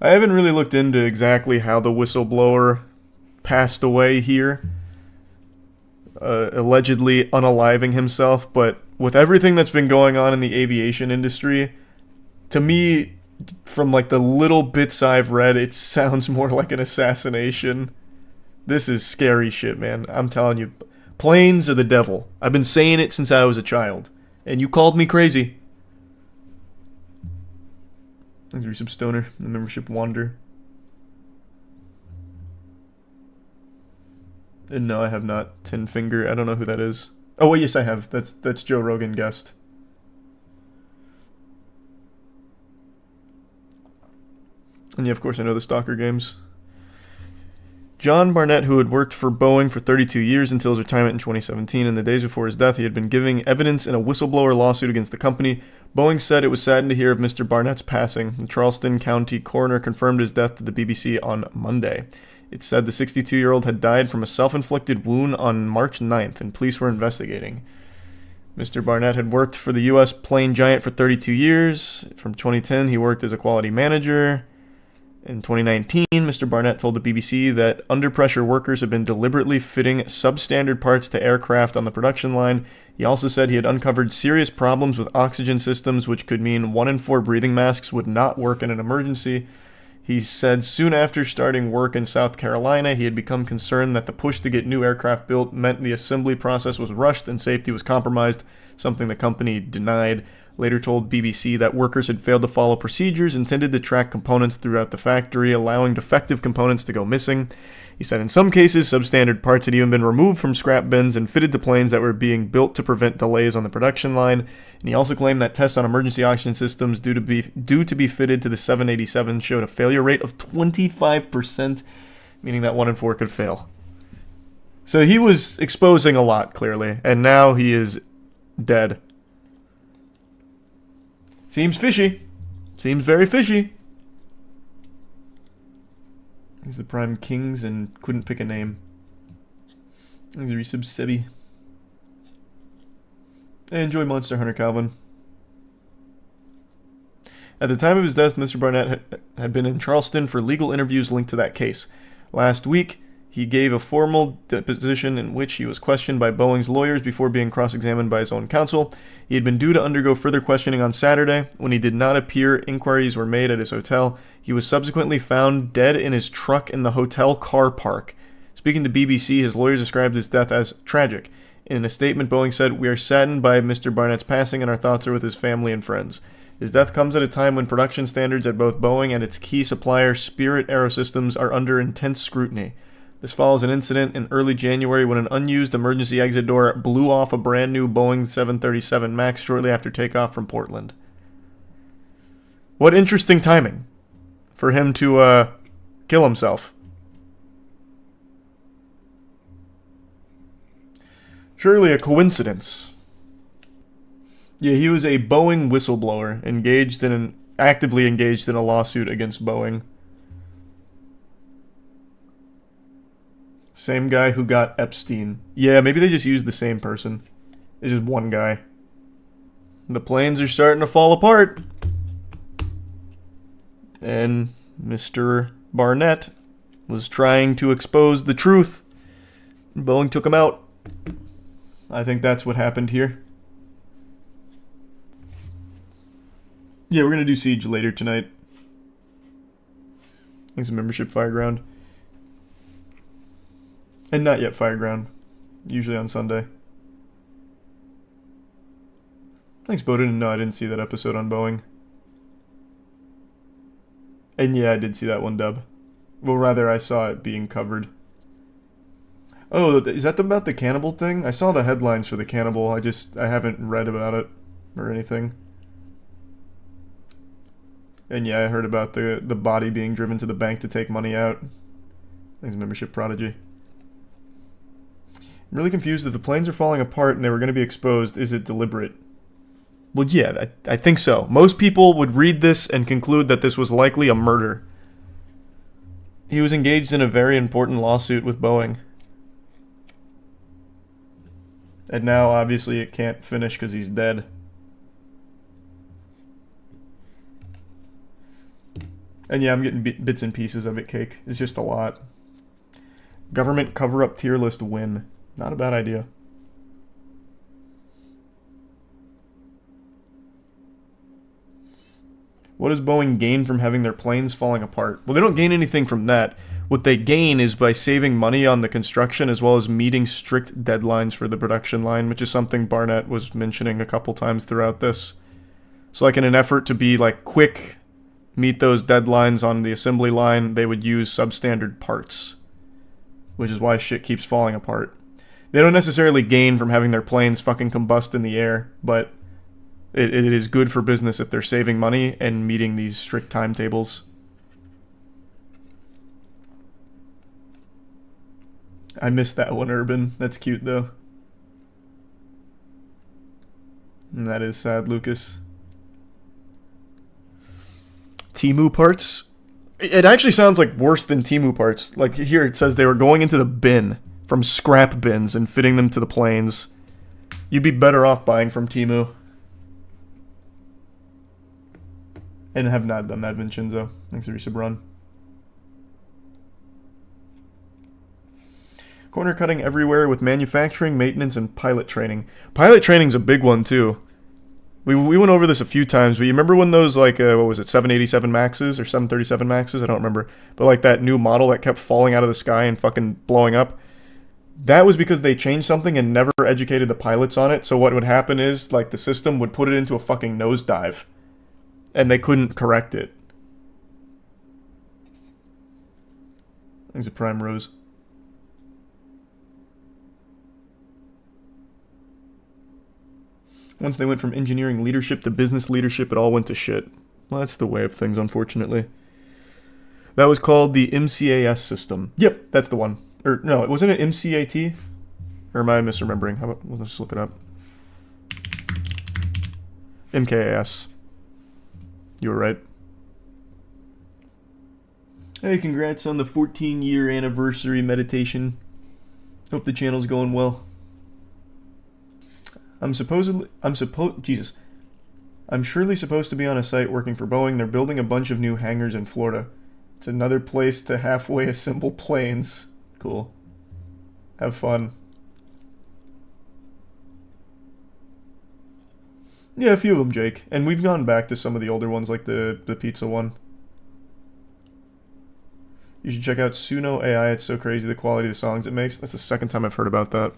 I haven't really looked into exactly how the whistleblower passed away here, allegedly unaliving himself, but with everything that's been going on in the aviation industry, to me, from like the little bits I've read, it sounds more like an assassination. This is scary shit, man. I'm telling you. Planes are the devil. I've been saying it since I was a child. And you called me crazy. There's some stoner. The membership wander. And no, I have not. Tin Finger. I don't know who that is. Oh, wait, yes, I have. That's Joe Rogan guest. And yeah, of course, I know the Stalker games. John Barnett, who had worked for Boeing for 32 years until his retirement in 2017, in the days before his death, he had been giving evidence in a whistleblower lawsuit against the company. Boeing said it was saddened to hear of Mr. Barnett's passing. The Charleston County coroner confirmed his death to the BBC on Monday. It said the 62-year-old had died from a self-inflicted wound on March 9th, and police were investigating. Mr. Barnett had worked for the U.S. plane giant for 32 years. From 2010, he worked as a quality manager. In 2019, Mr. Barnett told the BBC that under-pressure workers had been deliberately fitting substandard parts to aircraft on the production line. He also said he had uncovered serious problems with oxygen systems, which could mean 1 in 4 breathing masks would not work in an emergency. He said soon after starting work in South Carolina, he had become concerned that the push to get new aircraft built meant the assembly process was rushed and safety was compromised, something the company denied. Later told BBC that workers had failed to follow procedures intended to track components throughout the factory, allowing defective components to go missing. He said in some cases, substandard parts had even been removed from scrap bins and fitted to planes that were being built to prevent delays on the production line. And he also claimed that tests on emergency oxygen systems due to be fitted to the 787 showed a failure rate of 25%, meaning that 1 in 4 could fail. So he was exposing a lot, clearly, and now he is dead. Seems fishy. Seems very fishy. He's the Prime Kings and couldn't pick a name. He's a resub Sebi. Enjoy Monster Hunter, Calvin. At the time of his death, Mr. Barnett had been in Charleston for legal interviews linked to that case. Last week, he gave a formal deposition in which he was questioned by Boeing's lawyers before being cross-examined by his own counsel. He had been due to undergo further questioning on Saturday. When he did not appear, inquiries were made at his hotel. He was subsequently found dead in his truck in the hotel car park. Speaking to BBC, his lawyers described his death as tragic. In a statement, Boeing said, "We are saddened by Mr. Barnett's passing and our thoughts are with his family and friends. His death comes at a time when production standards at both Boeing and its key supplier, Spirit Aerosystems, are under intense scrutiny. This follows an incident in early January when an unused emergency exit door blew off a brand new Boeing 737 MAX shortly after takeoff from Portland." What interesting timing for him to kill himself. Surely a coincidence. Yeah, he was a Boeing whistleblower, actively engaged in a lawsuit against Boeing. Same guy who got Epstein. Yeah, maybe they just used the same person. It's just one guy. The planes are starting to fall apart. And Mr. Barnett was trying to expose the truth. Boeing took him out. I think that's what happened here. Yeah, we're going to do Siege later tonight. Thanks to membership Fireground. And not yet Fireground. Usually on Sunday. Thanks, Bowden. No, I didn't see that episode on Boeing. And yeah, I did see that one, Dub. Well, rather, I saw it being covered. Oh, is that about the cannibal thing? I saw the headlines for the cannibal. I haven't read about it or anything. And yeah, I heard about the body being driven to the bank to take money out. Thanks, membership Prodigy. I'm really confused. If the planes are falling apart and they were going to be exposed, is it deliberate? Well, yeah, I think so. Most people would read this and conclude that this was likely a murder. He was engaged in a very important lawsuit with Boeing. And now, obviously, it can't finish because he's dead. And yeah, I'm getting bits and pieces of it, Cake. It's just a lot. Government cover-up tier list win. Not a bad idea. What does Boeing gain from having their planes falling apart? Well, they don't gain anything from that. What they gain is by saving money on the construction as well as meeting strict deadlines for the production line, which is something Barnett was mentioning a couple times throughout this. So like in an effort to be like quick, meet those deadlines on the assembly line, they would use substandard parts, which is why shit keeps falling apart. They don't necessarily gain from having their planes fucking combust in the air, but it is good for business if they're saving money and meeting these strict timetables. I missed that one, Urban. That's cute, though. And that is sad, Lucas. Temu parts? It actually sounds like worse than Temu parts. Like here it says they were going into the bin from scrap bins and fitting them to the planes. You'd be better off buying from Temu. And have not done that, Vincenzo. Thanks for resub run. Corner cutting everywhere with manufacturing, maintenance, and pilot training. Pilot training's a big one, too. We went over this a few times, but you remember when those, like, what was it, 787 Maxes or 737 Maxes? I don't remember. But, like, that new model that kept falling out of the sky and fucking blowing up. That was because they changed something and never educated the pilots on it. So what would happen is, like, the system would put it into a fucking nosedive. And they couldn't correct it. Thanks a Prime Rose. Once they went from engineering leadership to business leadership, it all went to shit. Well, that's the way of things, unfortunately. That was called the MCAS system. Yep, that's the one. Or, no, wasn't it MCAT? Or am I misremembering? How about, we'll just look it up. MKAS. You were right. Hey, congrats on the 14-year anniversary meditation. Hope the channel's going well. I'm surely supposed to be on a site working for Boeing. They're building a bunch of new hangars in Florida. It's another place to halfway assemble planes. Cool. Have fun. Yeah, a few of them, Jake. And we've gone back to some of the older ones, like the pizza one. You should check out Suno AI. It's so crazy, the quality of the songs it makes. That's the second time I've heard about that.